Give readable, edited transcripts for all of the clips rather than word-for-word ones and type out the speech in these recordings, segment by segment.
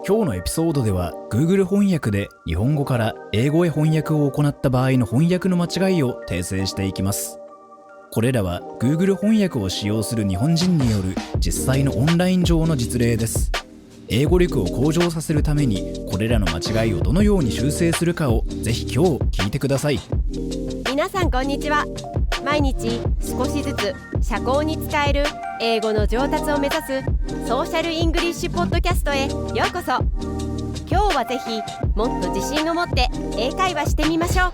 今日のエピソードでは Google 翻訳で日本語から英語へ翻訳を行った場合の翻訳の間違いを訂正していきます。これらは Google 翻訳を使用する日本人による実際のオンライン上の実例です。英語力を向上させるためにこれらの間違いをどのように修正するかをぜひ今日聞いてください。皆さんこんにちは。毎日少しずつ社交に使える英語の上達を目指すソーシャルイングリッシュポッドキャストへようこそ。今日はぜひもっと自信を持って英会話してみましょう。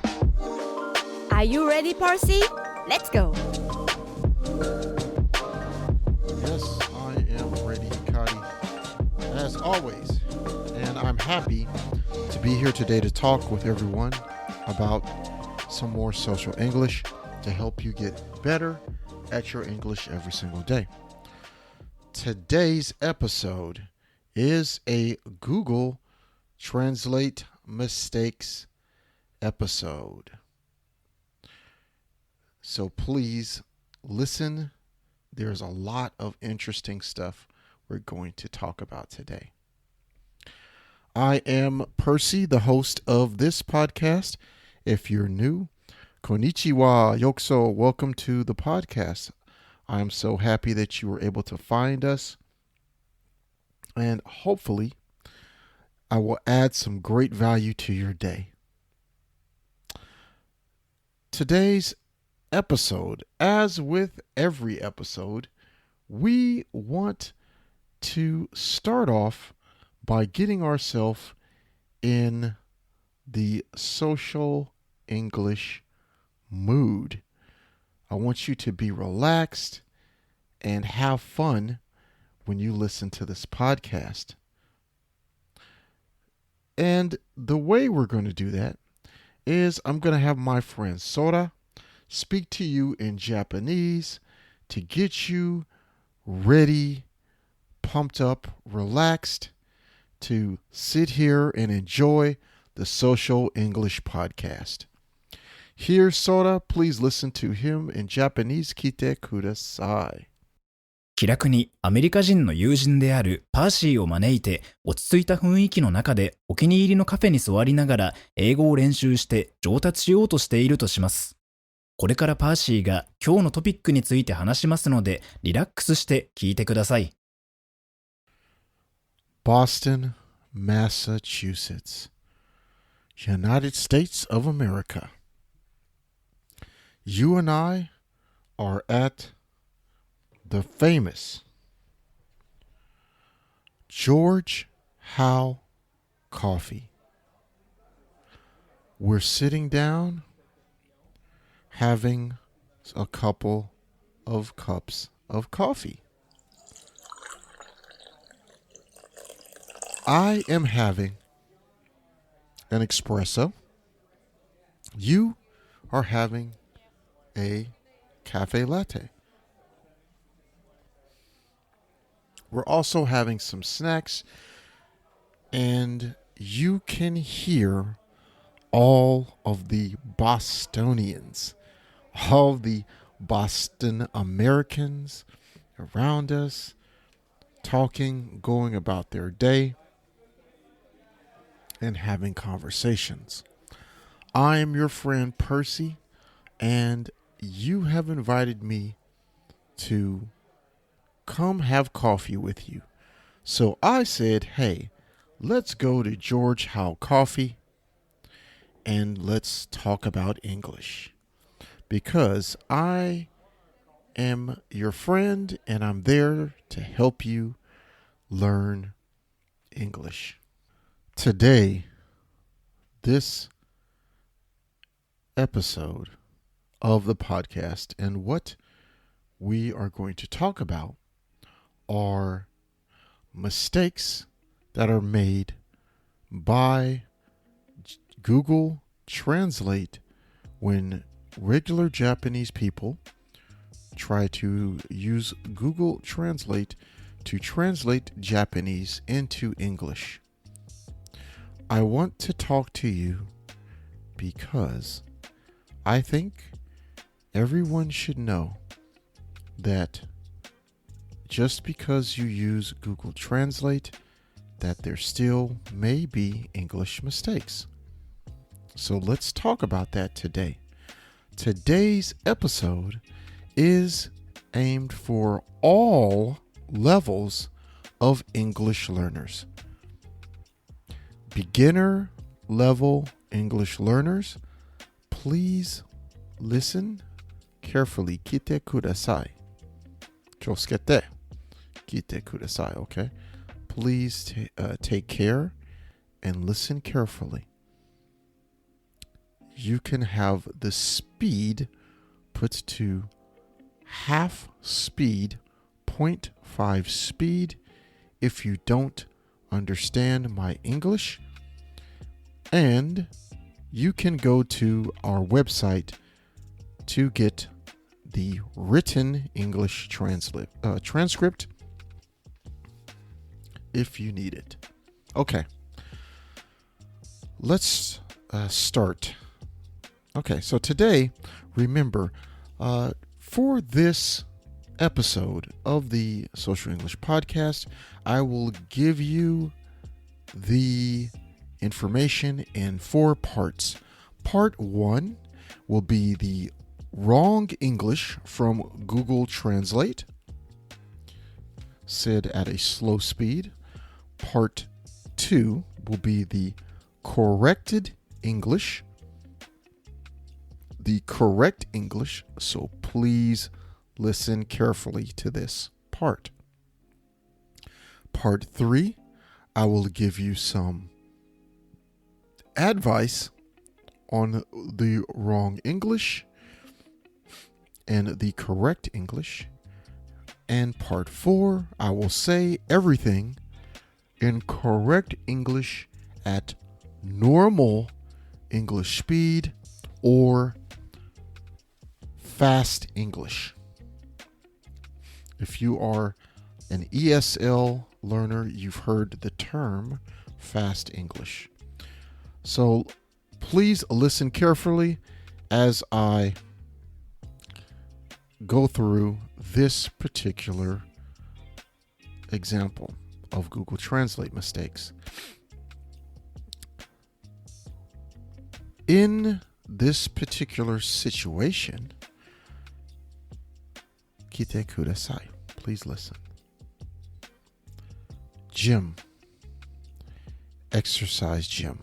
Are you ready, Percy? Let's go. Yes, I am ready, Kari, as always, and I'm happy to be here today to talk with everyone about some more social English to help you get better at your English every single day. Today's episode is a Google Translate mistakes episode. So please listen. There's a lot of interesting stuff we're going to talk about today. I am Percy, the host of this podcast. If you're new, konnichiwa, yokuso, welcome to the podcast. I am so happy that you were able to find us. And hopefully, I will add some great value to your day. Today's episode, as with every episode, we want to start off by getting ourselves in the social English mood. I want you to be relaxed and have fun when you listen to this podcast. And the way we're going to do that is I'm going to have my friend Sora speak to you in Japanese to get you ready, pumped up, relaxed to sit here and enjoy the Social English Podcast. Here's Sora. Please listen to him in Japanese. 聞いてください。気楽にアメリカ人の友人であるパーシーを招いて落ち着いた雰囲気の中でお気に入りのカフェに座りながら英語を練習して上達しようとしているとします。これからパーシーが今日のトピックについて話しますのでリラックスして聞いてください。Boston, Massachusetts, United States of America. You and I are at the famous George Howe Coffee. We're sitting down having a couple of cups of coffee. I am having an espresso. You are having a cafe latte. We're also having some snacks, and you can hear all of the Bostonians, all the Boston Americans around us talking, going about their day, and having conversations. I am your friend Percy, and you have invited me to come have coffee with you. So I said, hey, let's go to George Howe Coffee and let's talk about English. Because I am your friend and I'm there to help you learn English. Today, this episode of the podcast and what we are going to talk about are mistakes that are made by Google Translate when regular Japanese people try to use Google Translate to translate Japanese into English. I want to talk to you because I think everyone should know that just because you use Google Translate that there still may be English mistakes. So let's talk about that today. Today's episode is aimed for all levels of English learners. Beginner level English learners, please listen carefully. 聞いてください。気をつけて聞いてください, okay? Please take care and listen carefully. You can have the speed put to half speed, 0.5 speed, if you don't understand my English. And you can go to our website to get the written English transcript if you need it. Okay, let's start. Okay, so today, remember, for this episode of the Social English Podcast, I will give you the information in 4 parts. Part 1 will be the wrong English from Google Translate, said at a slow speed. Part 2 will be the corrected English. The correct English, so please listen carefully to this part. Part 3, I will give you some advice on the wrong English and the correct English. And part 4, I will say everything in correct English at normal English speed or fast English. If you are an ESL learner, you've heard the term fast English. So please listen carefully as I go through this particular example of Google Translate mistakes. In this particular situation, 聞いてください. Please listen. Gym. Exercise gym.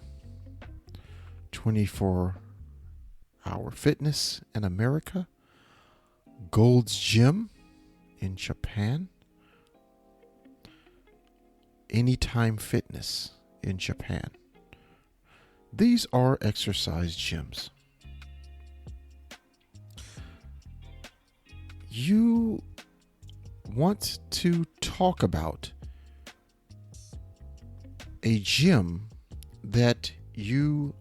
24-hour fitness in America. Gold's Gym in Japan. Anytime Fitness in Japan. These are exercise gyms. You want to talk about a gym that you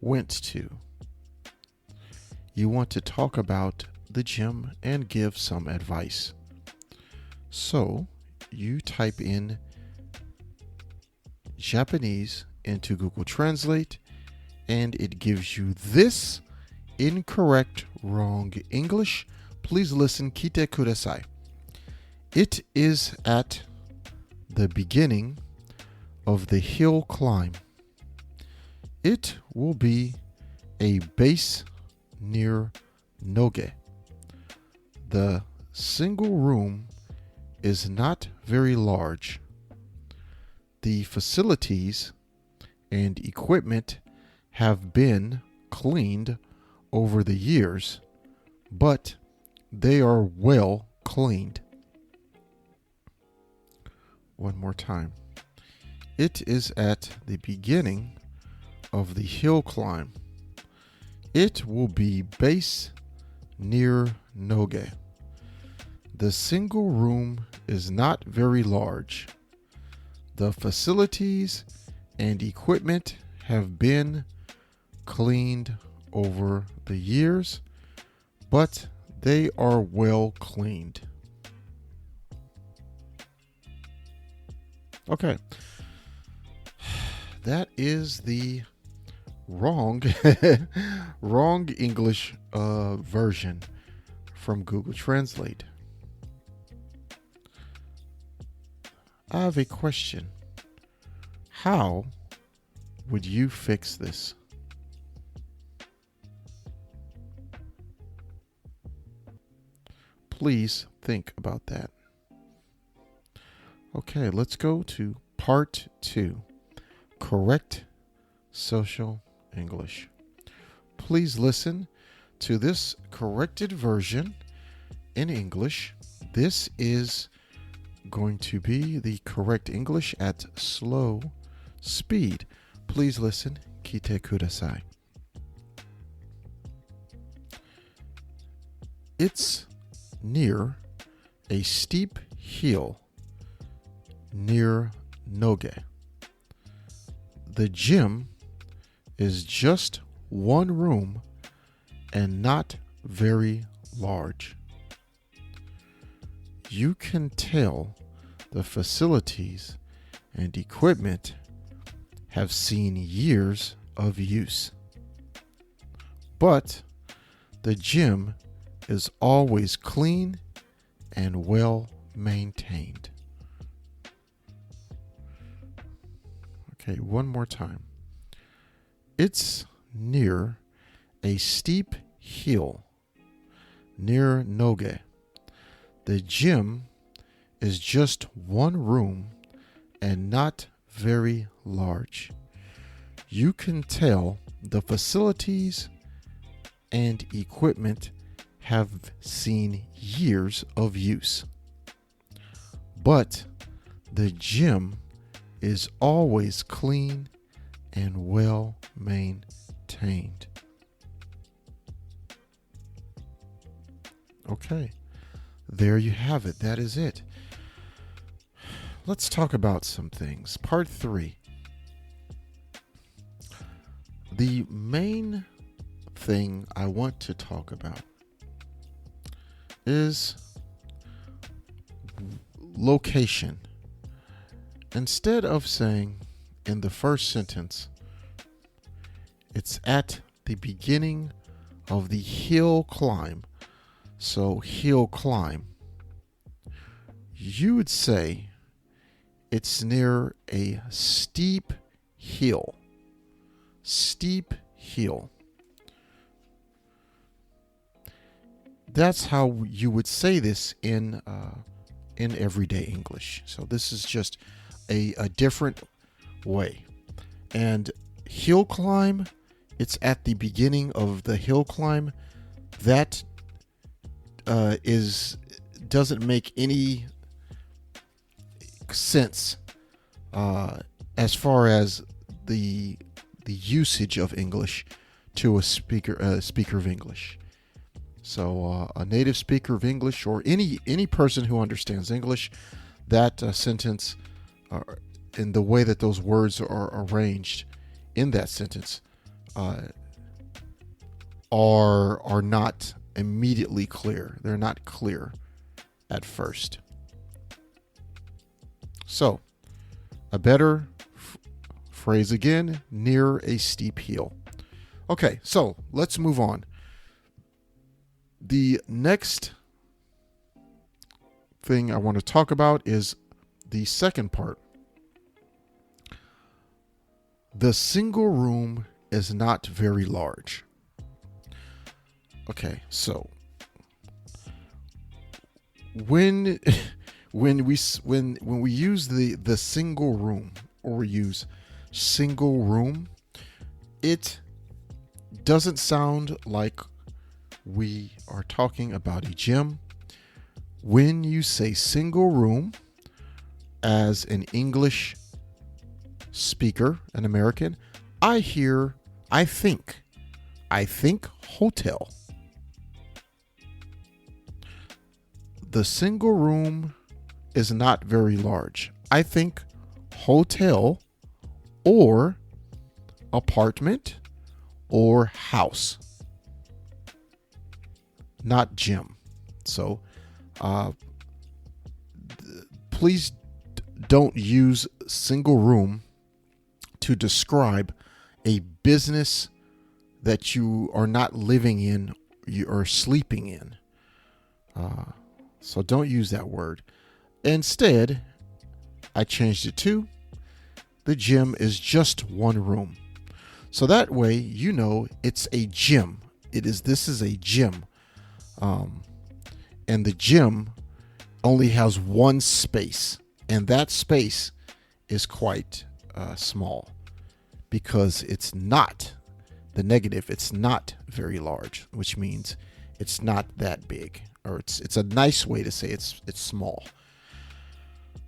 went to. You want to talk about the gym and give some advice. So you type in Japanese into Google Translate and it gives you this incorrect wrong English. Please listen, 聞いてください. It is at the beginning of the hill climb. It will be a base near Noge. The single room is not very large. The facilities and equipment have been cleaned over the years, but they are well cleaned. One more time. It is at the beginning of the hill climb. It will be base near Noge. The single room is not very large. The facilities and equipment have been cleaned over the years, but they are well cleaned. Okay. That is the wrong English version from Google Translate. I have a question How would you fix this? Please think about that. Okay, let's go to part 2. Correct social English. Please listen to this corrected version in English. This is going to be the correct English at slow speed. Please listen. 聞いてください. It's near a steep hill near Noge. The gym is just one room and not very large. You can tell the facilities and equipment have seen years of use. But the gym is always clean and well maintained. Okay, one more time. It's near a steep hill near Noge. The gym is just one room and not very large. You can tell the facilities and equipment have seen years of use. But the gym is always clean and well maintained. Okay, there you have it. That is it. Let's talk about some things. Part 3. The main thing I want to talk about is location. Instead of saying in the first sentence, it's at the beginning of the hill climb. So hill climb. You would say it's near a steep hill. Steep hill. That's how you would say this in everyday English. So this is just a different way. And hill climb, it's at the beginning of the hill climb. That doesn't make any sense as far as the usage of English to a speaker of English. So a native speaker of English or any person who understands English, that sentence in the way that those words are arranged in that sentence are not immediately clear. They're not clear at first. So a better phrase again, near a steep hill. Okay, so let's move on. The next thing I want to talk about is the second part. The single room is not very large. Okay, so when we use the single room, or we use single room, it doesn't sound like we are talking about a gym. When you say single room as an English speaker, an American, I think hotel. The single room is not very large. I think hotel or apartment or house, not gym. So please don't use single room to describe a business that you are not living in, you are sleeping in. So don't use that word. Instead, I changed it to the gym is just one room. So that way, you know it's a gym. This is a gym. And the gym only has one space. And that space is quite small because it's not the negative. It's not very large, which means it's not that big. Or it's a nice way to say it's small.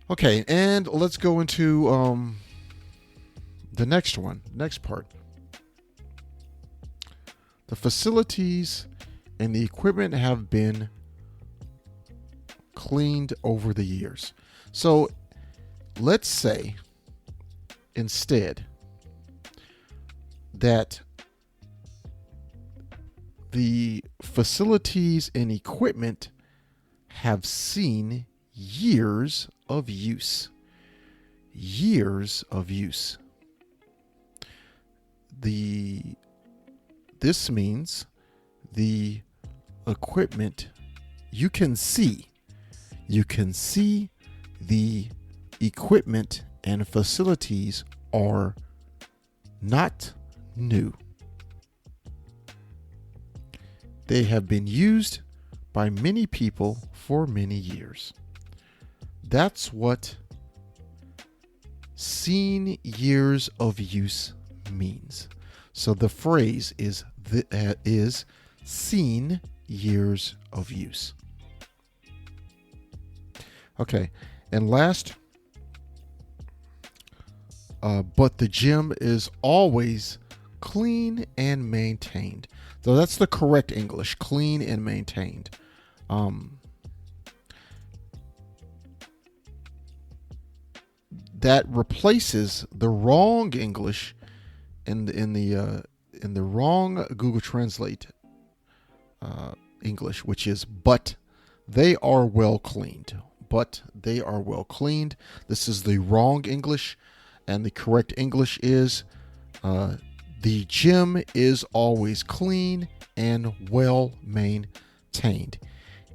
Okay, and let's go into the next part. The facilities and the equipment have been cleaned over the years. So let's say instead that the facilities and equipment have seen years of use. Years of use. This means the equipment you can see the equipment and facilities are not new. They have been used by many people for many years. That's what seen years of use means. So the phrase is seen years of use. Okay, and last, but the gym is always clean and maintained. So that's the correct English, clean and maintained. That replaces the wrong English in the wrong Google Translate English, which is but they are well cleaned. But they are well cleaned. This is the wrong English, and the correct English is the gym is always clean and well maintained.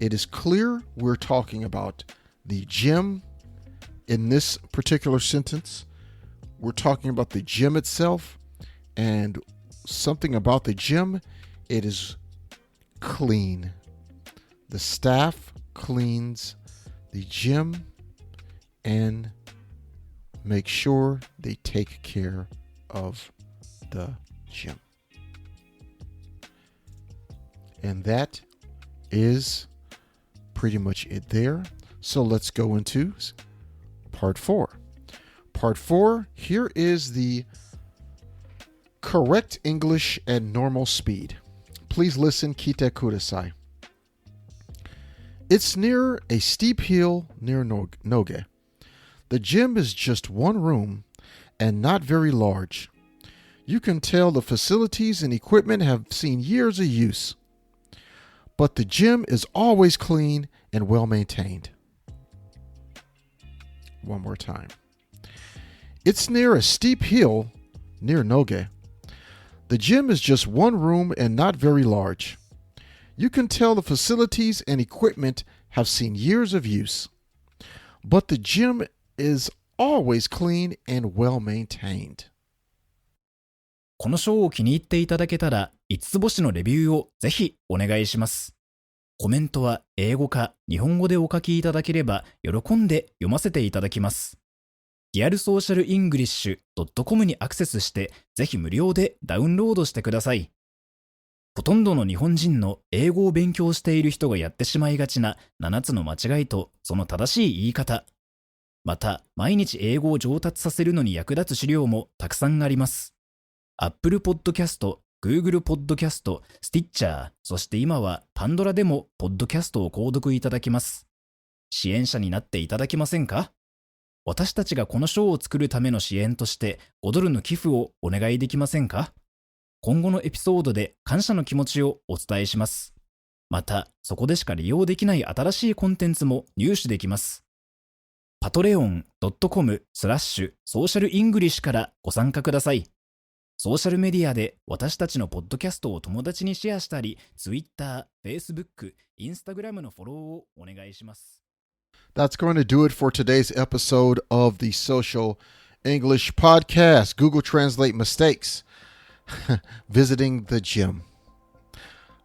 It is clear we're talking about the gym. In this particular sentence, we're talking about the gym itself, and something about the gym, it is clean. The staff cleans the gym and make sure they take care of the gym. And that is pretty much it there. So let's go into Part 4. Part 4, here is the correct English at normal speed. Please listen, kite kudasai. It's near a steep hill near Noge. The gym is just one room and not very large. You can tell the facilities and equipment have seen years of use. But the gym is always clean and well maintained. One more time. It's near a steep hill near Noge. The gym is just one room and not very large. You can tell the facilities and equipment have seen years of use. But the gym is always clean and well maintained. この章を気に入っていただけたら5つ星のレビューをぜひお願いします。コメントは英語か日本語でお書きいただければ喜んで読ませていただきます。リアルソーシャルイングリッシュ .com にアクセスしてぜひ無料でダウンロードしてください。ほとんどの日本人の英語を勉強している人がやってしまいがちな7つの間違いとその正しい言い方。また毎日英語を上達させるのに役立つ資料もたくさんあります。Apple Podcast、Google Podcast、Stitcher、そして今はパンドラでもポッドキャストを購読いただけます。支援者になっていただけませんか？私たちがこの賞を作るための支援として5ドルの寄付をお願いできませんか？今後のエピソードで感謝の気持ちをお伝えします。また、そこでしか利用できない新しいコンテンツも入手できます。patreon.com/socialenglish からご参加ください。ソーシャルメディアで私たちのポッドキャストを友達にシェアしたり、Twitter、Facebook、Instagram のフォローをお願いします。That's going to do it for today's episode of the Social English podcast, Google Translate mistakes, visiting the gym.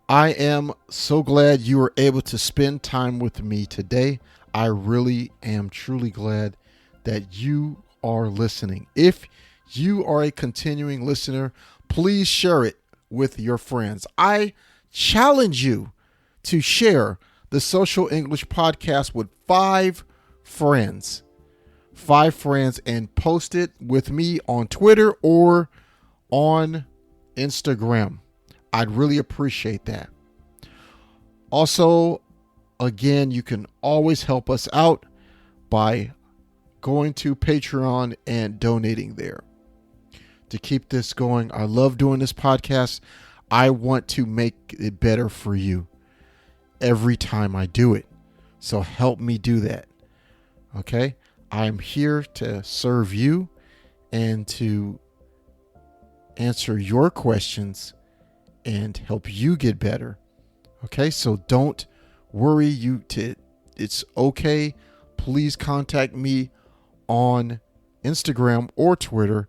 I am so glad you were able to spend time with me today. I really am truly glad that you are listening. If you are a continuing listener, please share it with your friends. I challenge you to share the Social English Podcast with 5 friends. 5 friends, and post it with me on Twitter or on Instagram. I'd really appreciate that. Also, again, you can always help us out by going to Patreon and donating there to keep this going. I love doing this podcast. I want to make it better for you every time I do it. So help me do that. Okay? I'm here to serve you and to answer your questions and help you get better. Okay? So don't worry. It's okay. Please contact me on Instagram or Twitter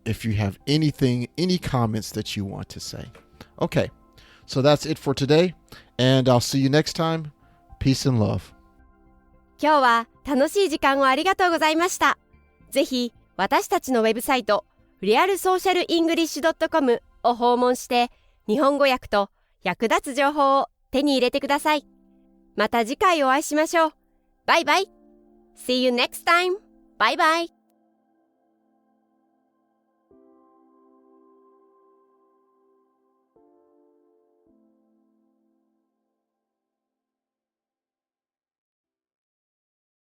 if you have any comments that you want to say. Okay, so that's it for today, and I'll see you next time. Peace and love. 今日は楽しい時間をありがとうございました。ぜひ私たちのウェブサイト realsocialenglish.com を訪問して日本語訳と役立つ情報を手に入れてください。また次回お会いしましょう。バイバイ。See you next time. Bye bye.